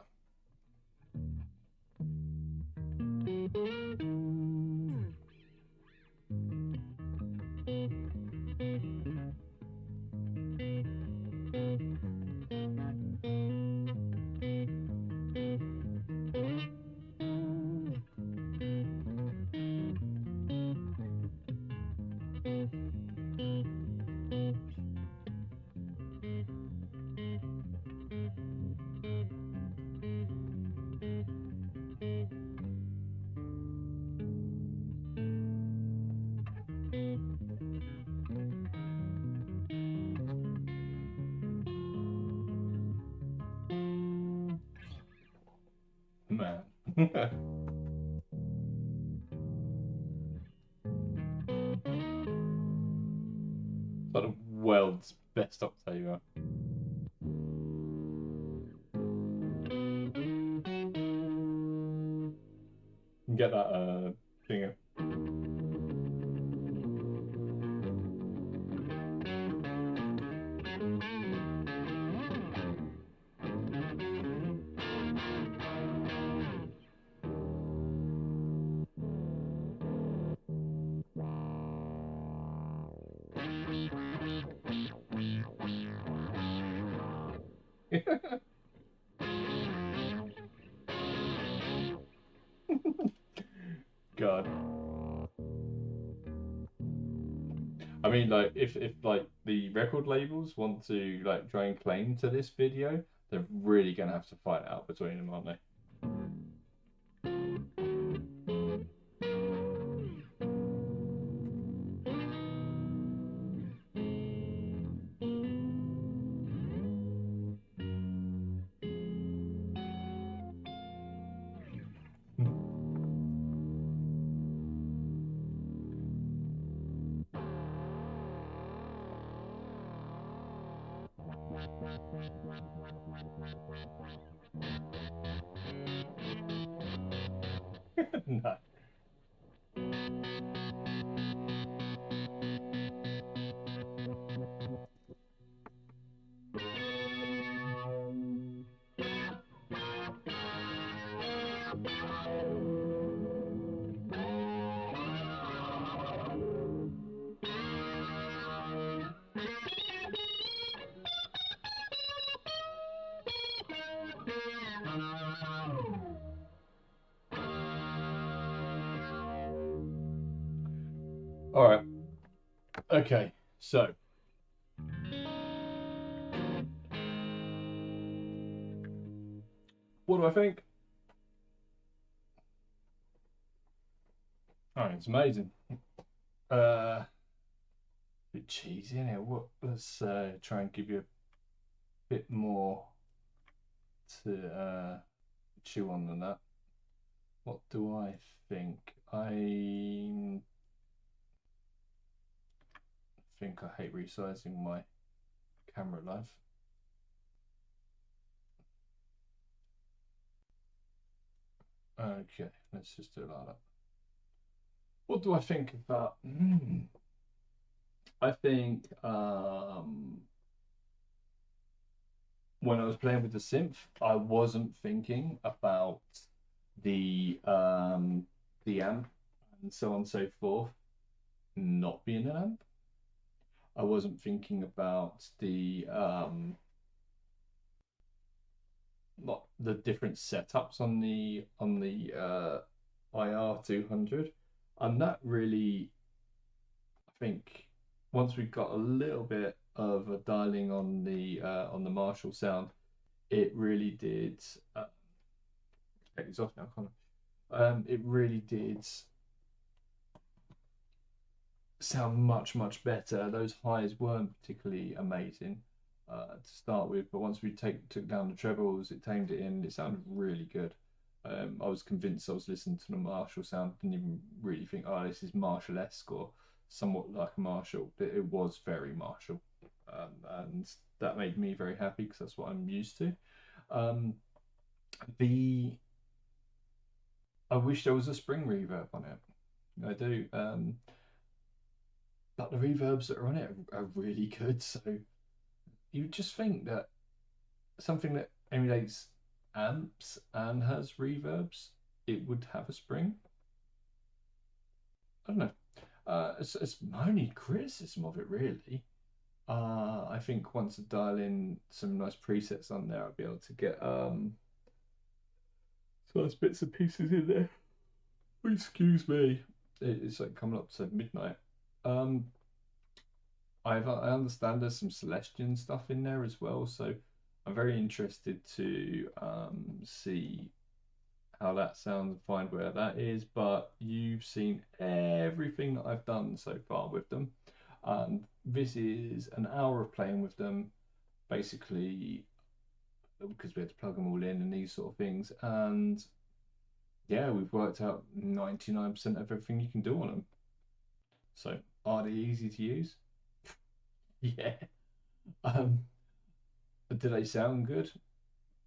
Man. Like the world's best octaver. You can get that thing. God. I mean, like, if like the record labels want to like try and claim to this video, they're really gonna have to fight out between them, aren't they? No. All right. Okay. So. What do I think? Oh, it's amazing. Bit cheesy, isn't it? What? Let's try and give you a bit more to chew on than that. What do I think? I think I hate resizing my camera live. Okay, let's just do it like that. What do I think about? I think when I was playing with the synth, I wasn't thinking about the amp and so on and so forth not being an amp. I wasn't thinking about the different setups on the IR-200, and that really, I think, once we got a little bit of a dialing on the Marshall sound, it really did. Take these off now, can't I? It really did sound much better. Those highs weren't particularly amazing to start with, but once we took down the trebles, it tamed it in. It sounded really good. I was convinced I was listening to the Marshall sound. Didn't even really think, oh, this is Marshall-esque or somewhat like a Marshall. But it was very Marshall, and that made me very happy because that's what I'm used to. I wish there was a spring reverb on it. I do. But the reverbs that are on it are really good. So you just think that something that emulates amps and has reverbs, it would have a spring. I don't know. It's my only criticism of it, really. I think once I dial in some nice presets on there, I'll be able to get some nice bits and pieces in there. Excuse me. It's like coming up to midnight. Um, I understand there's some Celestian stuff in there as well, so I'm very interested to see how that sounds and find where that is. But you've seen everything that I've done so far with them, and this is an hour of playing with them, basically because we had to plug them all in and these sort of things. And yeah, we've worked out 99% of everything you can do on them. So are they easy to use? Yeah. Um, do they sound good?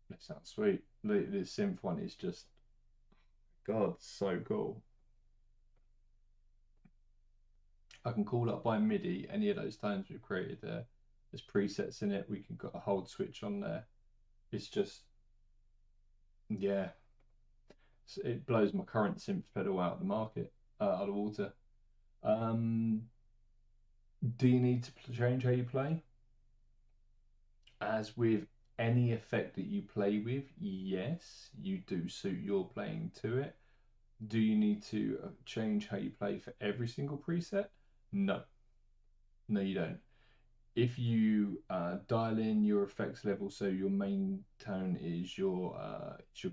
They sound sweet. The synth one is just God, so cool. I can call up by MIDI any of those tones we've created there. There's presets in it. We can got a hold switch on there. It's just yeah, it blows my current synth pedal out of the market, out of the water. Um, do you need to change how you play? As with any effect that you play with, yes, you do suit your playing to it. Do you need to change how you play for every single preset? No, no, you don't. If you dial in your effects level, so your main tone is your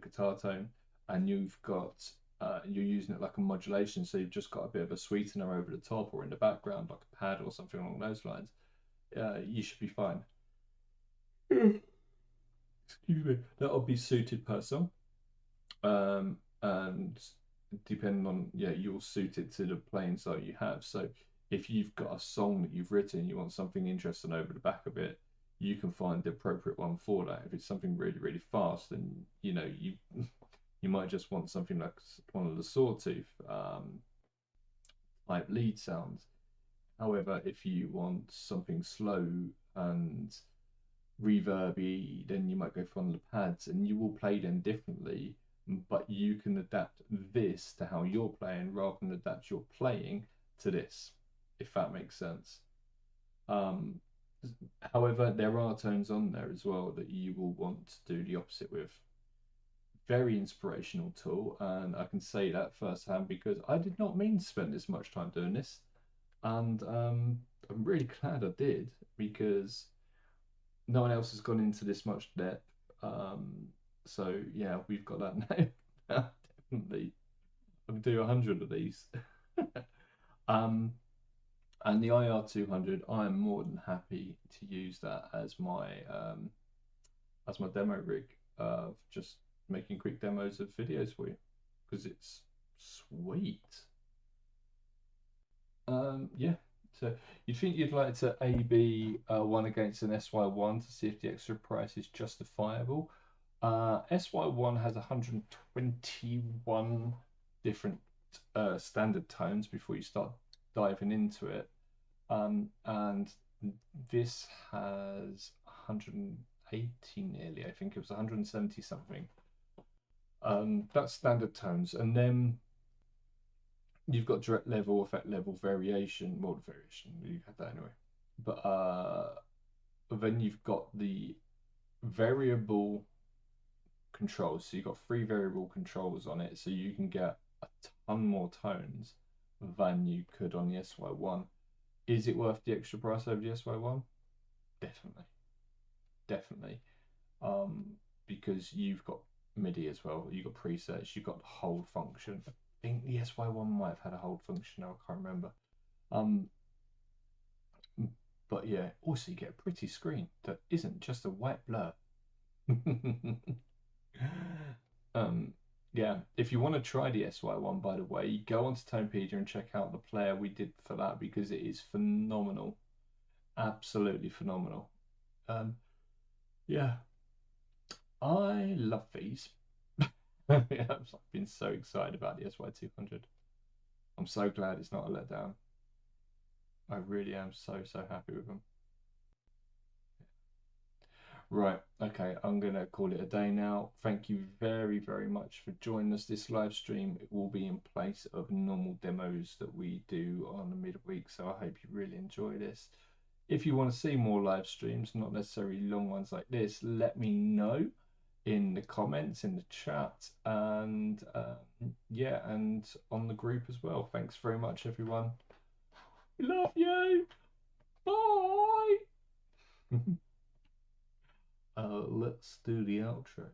guitar tone, and you're using it like a modulation, so you've just got a bit of a sweetener over the top or in the background, like a pad or something along those lines, you should be fine. Excuse me. That'll be suited per song, and depending on you'll suit it to the playing style you have. So if you've got a song that you've written, you want something interesting over the back of it, you can find the appropriate one for that. If it's something really really fast, then you you might just want something like one of the sawtooth type lead sounds. However, if you want something slow and reverby, then you might go for one of the pads, and you will play them differently. But you can adapt this to how you're playing rather than adapt your playing to this, if that makes sense. Um, However, there are tones on there as well that you will want to do the opposite with. Very inspirational tool, and I can say that firsthand because I did not mean to spend this much time doing this, and I'm really glad I did because no one else has gone into this much depth. So yeah, we've got that now. Definitely, I can do 100 of these. um, and the IR-200, I am more than happy to use that as my demo rig of just making quick demos of videos for you because it's sweet. Yeah. So you'd think you'd like to A/B one against an SY-1 to see if the extra price is justifiable. SY-1 has 121 different standard tones before you start diving into it, and this has 180 nearly. I think it was 170 something. That's standard tones, and then you've got direct level, effect level, variation, mode variation. You had that anyway. But then you've got the variable controls. So you've got three variable controls on it, so you can get a ton more tones than you could on the SY-1. Is it worth the extra price over the SY-1? Definitely, definitely. Because you've got MIDI as well. You've got presets. You've got hold function. I think the SY-1 might have had a hold function. Now I can't remember. Um, but yeah, also you get a pretty screen that isn't just a white blur. um, yeah, if you want to try the SY-1, by the way, go onto Tonepedia and check out the player we did for that because it is phenomenal, absolutely phenomenal. Yeah, I love these. I've been so excited about the SY-200. I'm so glad it's not a letdown. I really am so happy with them. Right, okay, I'm gonna call it a day now. Thank you very, very much for joining us this live stream. It will be in place of normal demos that we do on the midweek, so I hope you really enjoy this. If you want to see more live streams, not necessarily long ones like this, let me know in the comments, in the chat, and yeah, and on the group as well. Thanks very much, everyone. We love you. Bye. Let's do the outro.